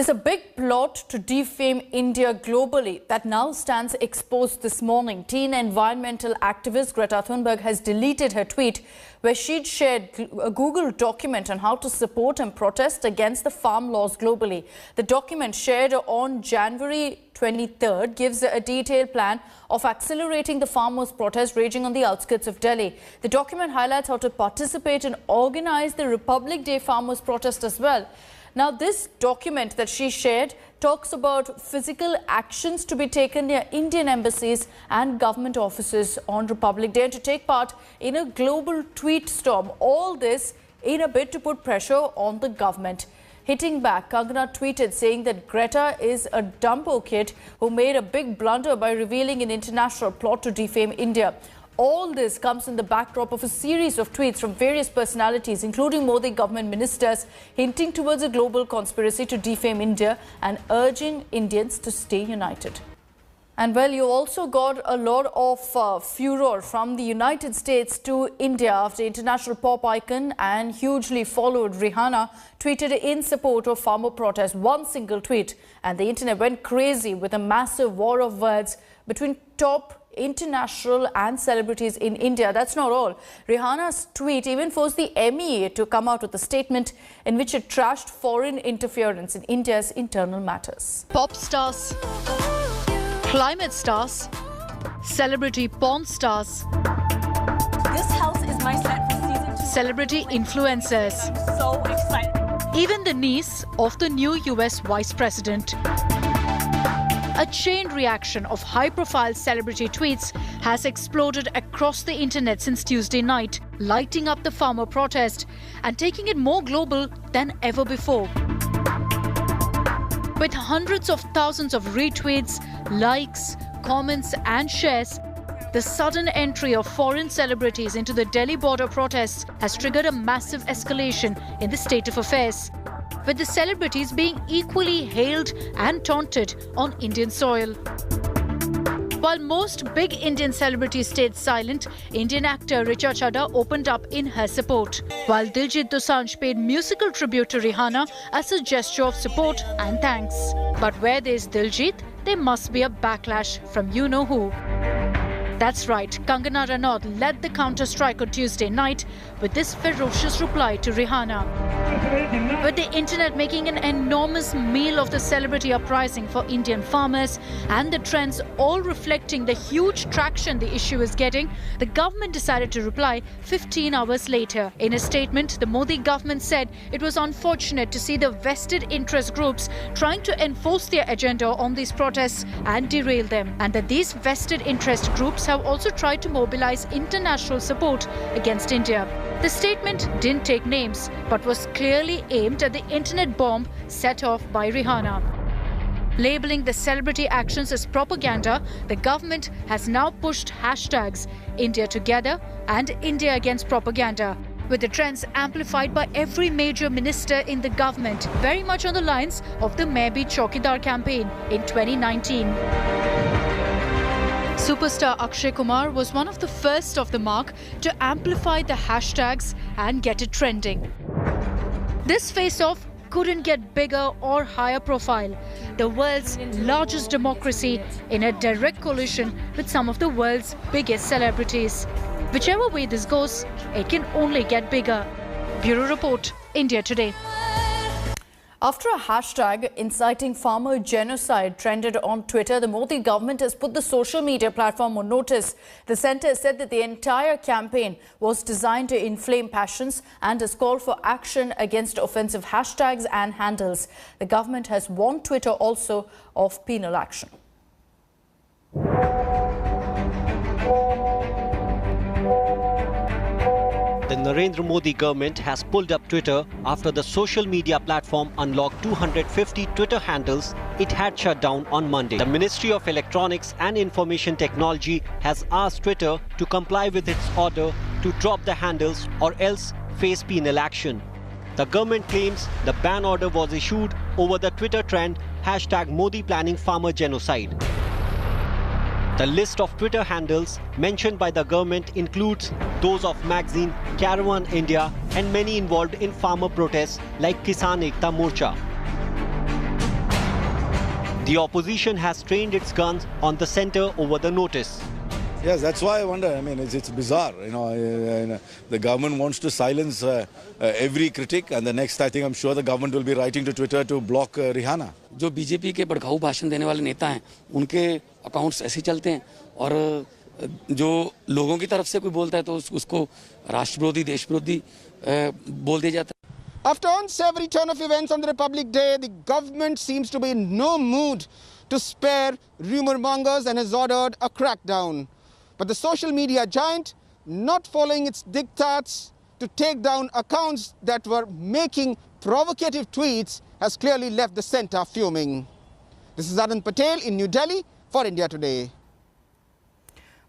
There's a big plot to defame India globally that now stands exposed this morning. Teen environmental activist Greta Thunberg has deleted her tweet where she'd shared a Google document on how to support and protest against the farm laws globally. The document shared on January 23rd gives a detailed plan of accelerating the farmers' protest raging on the outskirts of Delhi. The document highlights how to participate and organize the Republic Day farmers' protest as well. Now, this document that she shared talks about physical actions to be taken near Indian embassies and government offices on Republic Day and to take part in a global tweet storm. All this in a bid to put pressure on the government. Hitting back, Kangana tweeted saying that Greta is a dumbo kid who made a big blunder by revealing an international plot to defame India. All this comes in the backdrop of a series of tweets from various personalities, including Modi government ministers, hinting towards a global conspiracy to defame India and urging Indians to stay united. And well, you also got a lot of furor from the United States to India after international pop icon and hugely followed Rihanna tweeted in support of farmer protests. One single tweet and the internet went crazy with a massive war of words between top international and celebrities in India. That's not all. Rihanna's tweet even forced the MEA to come out with a statement in which it trashed foreign interference in India's internal matters. Pop stars, climate stars, celebrity porn stars, this house is my set for season 2. Celebrity influencers. I'm so excited. Even the niece of the new US Vice President. A chain reaction of high-profile celebrity tweets has exploded across the internet since Tuesday night, lighting up the farmer protest and taking it more global than ever before. With hundreds of thousands of retweets, likes, comments and shares, the sudden entry of foreign celebrities into the Delhi border protests has triggered a massive escalation in the state of affairs, with the celebrities being equally hailed and taunted on Indian soil. While most big Indian celebrities stayed silent, Indian actor Richa Chadha opened up in her support, while Diljit Dosanjh paid musical tribute to Rihanna as a gesture of support and thanks. But where there's Diljit, there must be a backlash from you-know-who. That's right, Kangana Ranaut led the counter-strike on Tuesday night with this ferocious reply to Rihanna. With the internet making an enormous meal of the celebrity uprising for Indian farmers and the trends all reflecting the huge traction the issue is getting, the government decided to reply 15 hours later. In a statement, the Modi government said it was unfortunate to see the vested interest groups trying to enforce their agenda on these protests and derail them, and that these vested interest groups have also tried to mobilize international support against India. The statement didn't take names, but was clearly aimed at the internet bomb set off by Rihanna. Labeling the celebrity actions as propaganda, the government has now pushed hashtags India Together and India Against Propaganda, with the trends amplified by every major minister in the government, very much on the lines of the Main Bhi Chaukidar campaign in 2019. Superstar Akshay Kumar was one of the first of the mark to amplify the hashtags and get it trending. This face-off couldn't get bigger or higher profile. The world's largest democracy in a direct collision with some of the world's biggest celebrities. Whichever way this goes, it can only get bigger. Bureau Report, India Today. After a hashtag inciting farmer genocide trended on Twitter, the Modi government has put the social media platform on notice. The centre said that the entire campaign was designed to inflame passions and has called for action against offensive hashtags and handles. The government has warned Twitter also of penal action. The Narendra Modi government has pulled up Twitter after the social media platform unlocked 250 Twitter handles it had shut down on Monday. The Ministry of Electronics and Information Technology has asked Twitter to comply with its order to drop the handles or else face penal action. The government claims the ban order was issued over the Twitter trend #Modi planning farmer genocide. The list of Twitter handles mentioned by the government includes those of magazine Caravan India and many involved in farmer protests like Kisan Ekta Morcha. The opposition has trained its guns on the centre over the notice. Yes, that's why I wonder. I mean, it's bizarre. The government wants to silence every critic, and the next, I think, I'm sure the government will be writing to Twitter to block Rihanna. जो BJP के भड़काऊ भाषण देने वाले नेता हैं, उनके accounts ऐसे चलते हैं, और जो लोगों की तरफ से कोई बोलता है तो उसको राष्ट्रविरोधी, देशविरोधी बोल दिया जाता है. After unsavory turn of events on the Republic Day, the government seems to be in no mood to spare rumour mongers and has ordered a crackdown. But the social media giant, not following its diktats to take down accounts that were making provocative tweets, has clearly left the centre fuming. This is Anand Patel in New Delhi for India Today.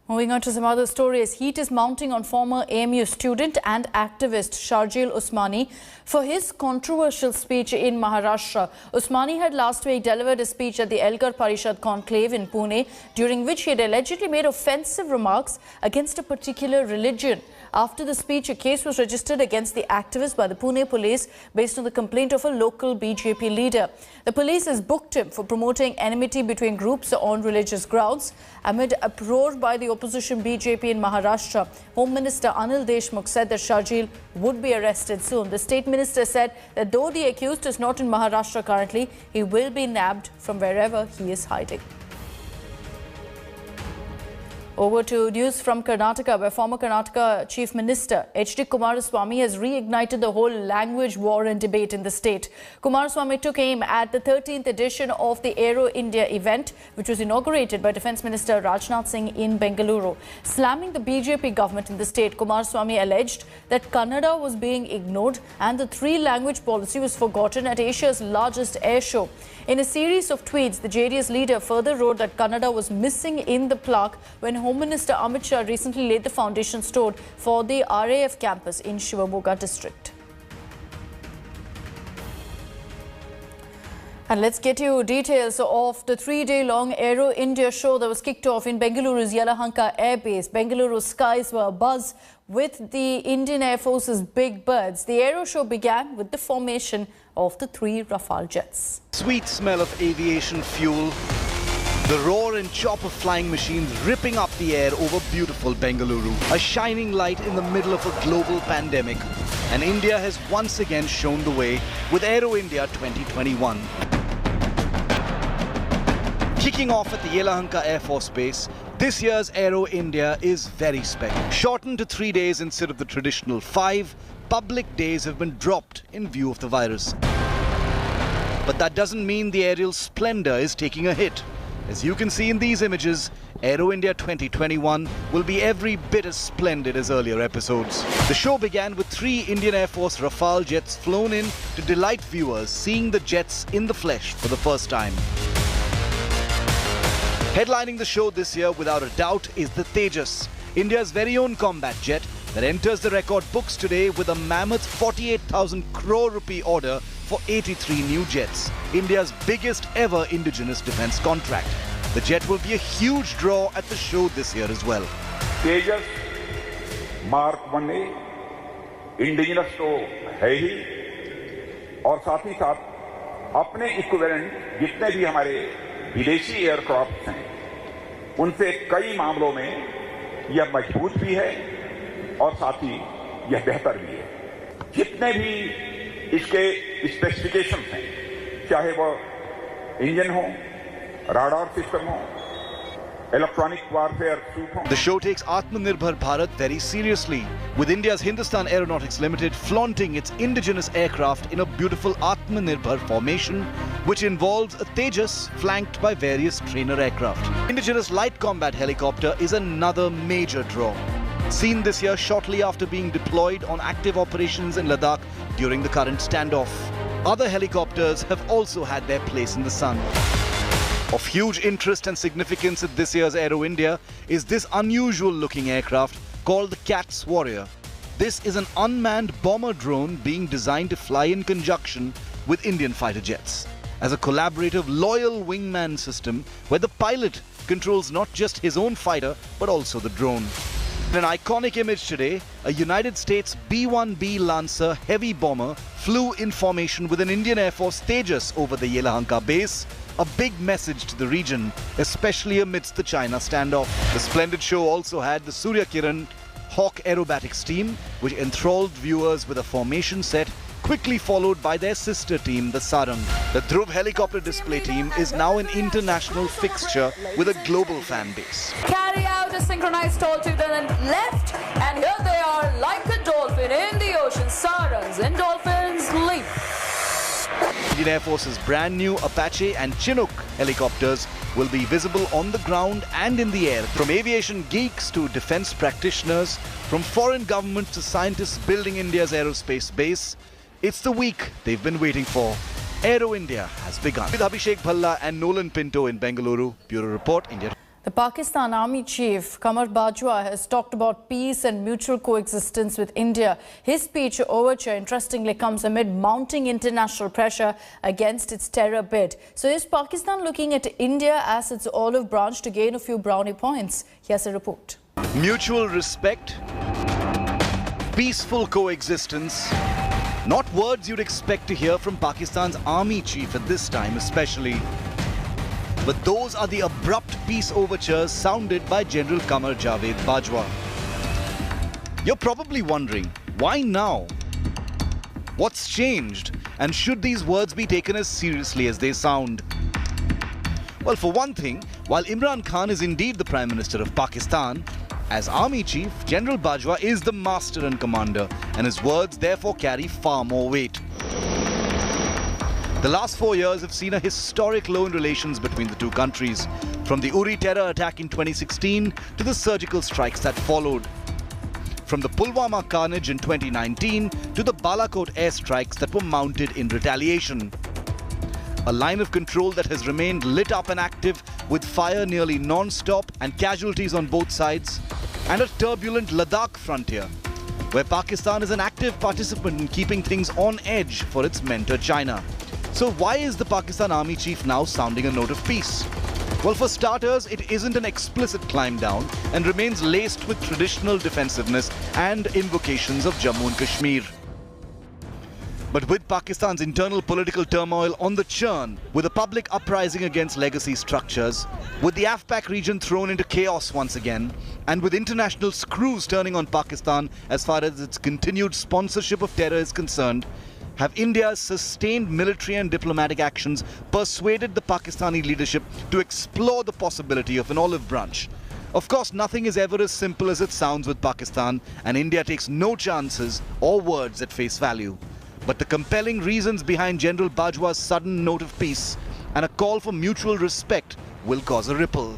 Moving on to some other stories, heat is mounting on former AMU student and activist Sharjeel Usmani for his controversial speech in Maharashtra. Usmani had last week delivered a speech at the Elgar Parishad conclave in Pune, during which he had allegedly made offensive remarks against a particular religion. After the speech, a case was registered against the activist by the Pune police based on the complaint of a local BJP leader. The police has booked him for promoting enmity between groups on religious grounds. Amid uproar by the opposition BJP in Maharashtra, Home Minister Anil Deshmukh said that Sharjeel would be arrested soon. The State Minister said that though the accused is not in Maharashtra currently, he will be nabbed from wherever he is hiding. Over to news from Karnataka, where former Karnataka Chief Minister H.D. Kumaraswamy has reignited the whole language war and debate in the state. Kumaraswamy took aim at the 13th edition of the Aero India event, which was inaugurated by Defence Minister Rajnath Singh in Bengaluru. Slamming the BJP government in the state, Kumaraswamy alleged that Kannada was being ignored and the three-language policy was forgotten at Asia's largest air show. In a series of tweets, the JDS leader further wrote that Kannada was missing in the plaque when Home Minister Amit Shah recently laid the foundation stone for the RAF campus in Shivamogga district. And let's get you details of the 3-day-long Aero India show that was kicked off in Bengaluru's Yelahanka Air Base. Bengaluru's skies were abuzz with the Indian Air Force's big birds. The Aero show began with the formation of the 3 Rafale jets. Sweet smell of aviation fuel, the roar and chop of flying machines ripping up the air over beautiful Bengaluru. A shining light in the middle of a global pandemic. And India has once again shown the way with Aero India 2021. Kicking off at the Yelahanka Air Force Base, this year's Aero India is very special. Shortened to 3 days instead of the traditional 5, public days have been dropped in view of the virus. But that doesn't mean the aerial splendor is taking a hit. As you can see in these images, Aero India 2021 will be every bit as splendid as earlier episodes. The show began with 3 Indian Air Force Rafale jets flown in to delight viewers seeing the jets in the flesh for the first time. Headlining the show this year without a doubt is the Tejas, India's very own combat jet that enters the record books today with a mammoth 48,000 crore rupee order for 83 new jets, India's biggest ever indigenous defence contract. The jet will be a huge draw at the show this year as well. Tejas Mark 1A indigenous तो है ही, और साथ ही साथ अपने equivalent जितने भी हमारे विदेशी एयरक्राफ्ट हैं उनसे कई मामलों में यह मजबूत भी है और साथ ही यह बेहतर भी है। जितने भी इसके स्पेसिफिकेशंस हैं, चाहे वो इंजन हो, राडार सिस्टम हो, electronic warfare suit ho. The show takes Atmanirbhar Bharat very seriously, with India's Hindustan Aeronautics Limited flaunting its indigenous aircraft in a beautiful Atmanirbhar formation, which involves a Tejas flanked by various trainer aircraft. Indigenous light combat helicopter is another major draw. Seen this year shortly after being deployed on active operations in Ladakh during the current standoff. Other helicopters have also had their place in the sun. Of huge interest and significance at this year's Aero India is this unusual looking aircraft called the CATS Warrior. This is an unmanned bomber drone being designed to fly in conjunction with Indian fighter jets as a collaborative loyal wingman system where the pilot controls not just his own fighter but also the drone. In an iconic image today, a United States B-1B Lancer heavy bomber flew in formation with an Indian Air Force Tejas over the Yelahanka base, a big message to the region, especially amidst the China standoff. The splendid show also had the Surya Kiran Hawk Aerobatics team, which enthralled viewers with a formation set, quickly followed by their sister team, the Sarang. The Dhruv helicopter display team is now an international fixture with a global fan base. Carry out a synchronized tall to the left, and here they are like a dolphin in the ocean. Sarangs and dolphins leap. Indian Air Force's brand new Apache and Chinook helicopters will be visible on the ground and in the air. From aviation geeks to defense practitioners, from foreign governments to scientists building India's aerospace base, it's the week they've been waiting for. Aero India has begun. With Abhishek Bhalla and Nolan Pinto in Bengaluru, Bureau Report, India. The Pakistan Army Chief Qamar Bajwa has talked about peace and mutual coexistence with India. His speech overture interestingly comes amid mounting international pressure against its terror bid. So is Pakistan looking at India as its olive branch to gain a few brownie points? Here's a report. Mutual respect, peaceful coexistence, not words you'd expect to hear from Pakistan's army chief at this time especially. But those are the abrupt peace overtures sounded by General Qamar Javed Bajwa. You're probably wondering, why now? What's changed? And should these words be taken as seriously as they sound? Well, for one thing, while Imran Khan is indeed the Prime Minister of Pakistan, as Army Chief, General Bajwa is the master and commander, and his words therefore carry far more weight. The last 4 years have seen a historic low in relations between the two countries, from the Uri terror attack in 2016 to the surgical strikes that followed. From the Pulwama carnage in 2019 to the Balakot airstrikes that were mounted in retaliation. A line of control that has remained lit up and active with fire nearly non-stop and casualties on both sides, and a turbulent Ladakh frontier, where Pakistan is an active participant in keeping things on edge for its mentor China. So why is the Pakistan Army Chief now sounding a note of peace? Well, for starters, it isn't an explicit climb down and remains laced with traditional defensiveness and invocations of Jammu and Kashmir. But with Pakistan's internal political turmoil on the churn, with a public uprising against legacy structures, with the AFPAC region thrown into chaos once again, and with international screws turning on Pakistan as far as its continued sponsorship of terror is concerned, have India's sustained military and diplomatic actions persuaded the Pakistani leadership to explore the possibility of an olive branch? Of course, nothing is ever as simple as it sounds with Pakistan, and India takes no chances or words at face value. But the compelling reasons behind General Bajwa's sudden note of peace and a call for mutual respect will cause a ripple.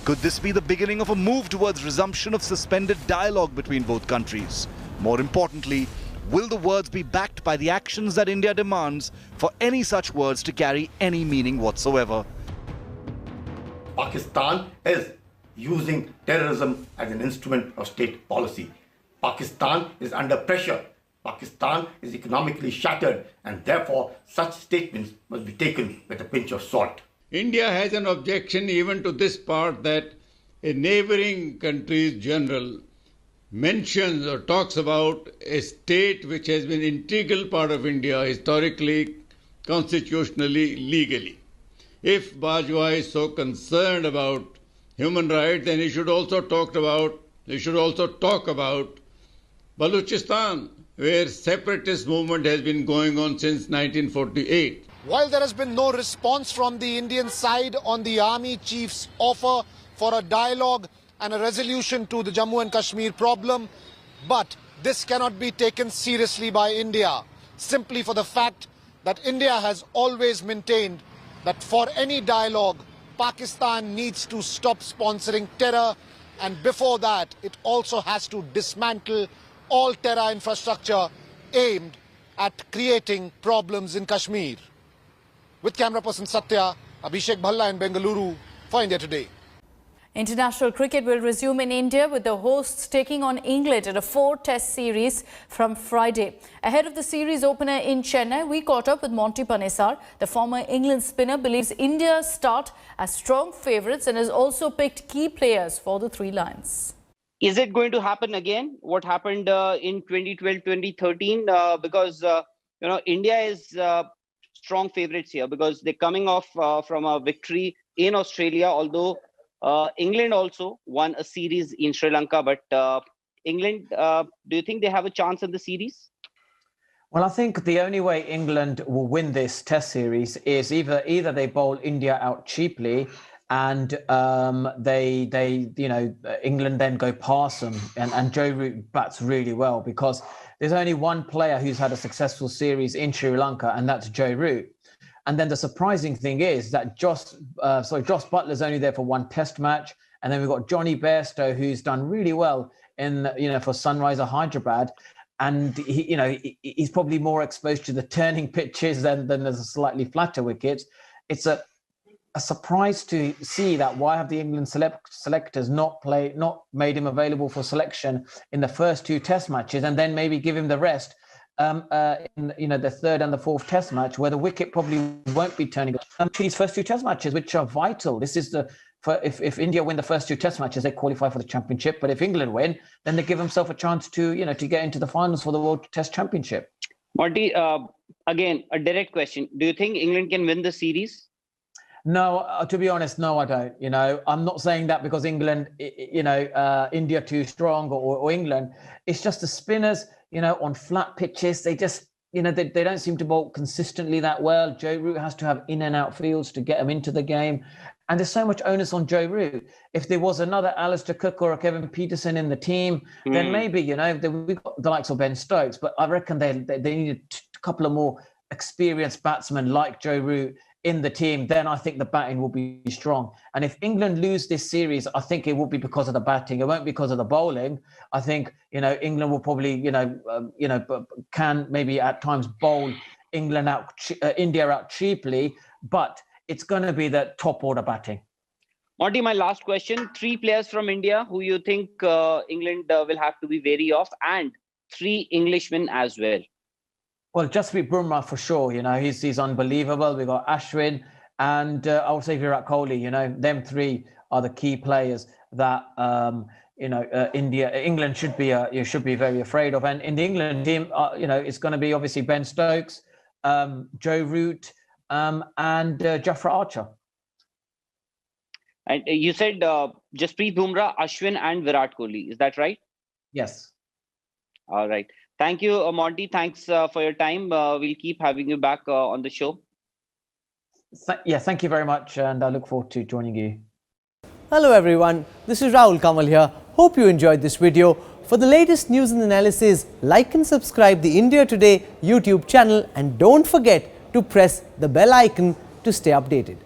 Could this be the beginning of a move towards resumption of suspended dialogue between both countries? More importantly, will the words be backed by the actions that India demands for any such words to carry any meaning whatsoever? Pakistan is using terrorism as an instrument of state policy. Pakistan is under pressure. Pakistan is economically shattered, and therefore such statements must be taken with a pinch of salt. India has an objection even to this part that a neighboring country's general mentions or talks about a state which has been an integral part of India historically, constitutionally, legally. If Bajwa is so concerned about human rights, then he should also talk about Balochistan, where separatist movement has been going on since 1948. While there has been no response from the Indian side on the army chief's offer for a dialogue and a resolution to the Jammu and Kashmir problem, but this cannot be taken seriously by India, simply for the fact that India has always maintained that for any dialogue, Pakistan needs to stop sponsoring terror, and before that, it also has to dismantle all terror infrastructure aimed at creating problems in Kashmir. With camera person Satya, Abhishek Bhalla in Bengaluru for India Today. International cricket will resume in India with the hosts taking on England in a 4-test series from Friday. Ahead of the series opener in Chennai, we caught up with Monty Panesar. The former England spinner believes India start as strong favourites and has also picked key players for the Three Lions. Is it going to happen again? What happened in 2012-2013? Because India is strong favourites here because they're coming off from a victory in Australia, although England also won a series in Sri Lanka. But England, do you think they have a chance in the series? Well, I think the only way England will win this Test series is either they bowl India out cheaply, and England then go past them, and Joe Root bats really well because there's only one player who's had a successful series in Sri Lanka, and that's Joe Root. And then the surprising thing is that Joss Butler's only there for one Test match, and then we've got Johnny Bairstow, who's done really well for Sunrisers Hyderabad. And he's probably more exposed to the turning pitches than the slightly flatter wickets. It's a surprise to see that why have the England selectors not made him available for selection in the first two Test matches, and then maybe give him the rest in the third and the fourth Test match, where the wicket probably won't be turning. These first two Test matches, which are vital. This is if India win the first two Test matches, they qualify for the Championship. But if England win, then they give themselves a chance to get into the finals for the World Test Championship. Monty, again, a direct question: do you think England can win the series? No, to be honest, no, I don't. I'm not saying that because England, India too strong or England. It's just the spinners, on flat pitches. They just, they don't seem to bowl consistently that well. Joe Root has to have in and out fields to get them into the game. And there's so much onus on Joe Root. If there was another Alistair Cook or a Kevin Peterson in the team, then maybe, we've got the likes of Ben Stokes. But I reckon they need a couple of more experienced batsmen like Joe Root in the team. Then I think the batting will be strong. And if England lose this series, I think it will be because of the batting. It won't be because of the bowling. I think, England will probably, can maybe at times bowl India out cheaply, but it's going to be the top order batting. Monty, my last question: 3 players from India who you think England will have to be wary of, and 3 Englishmen as well. Well, Jasprit Bumrah for sure. He's unbelievable. We've got Ashwin and I would say Virat Kohli. Them 3 are the key players that England should be very afraid of. And in the England team, it's going to be obviously Ben Stokes, Joe Root, and Jafra Archer. And you said Jasprit Bumrah, Ashwin, and Virat Kohli. Is that right? Yes. All right. Thank you, Monty. Thanks for your time. We'll keep having you back on the show. Thank you very much, and I look forward to joining you. Hello everyone, this is Rahul Kamal here. Hope you enjoyed this video. For the latest news and analysis, like and subscribe the India Today YouTube channel, and don't forget to press the bell icon to stay updated.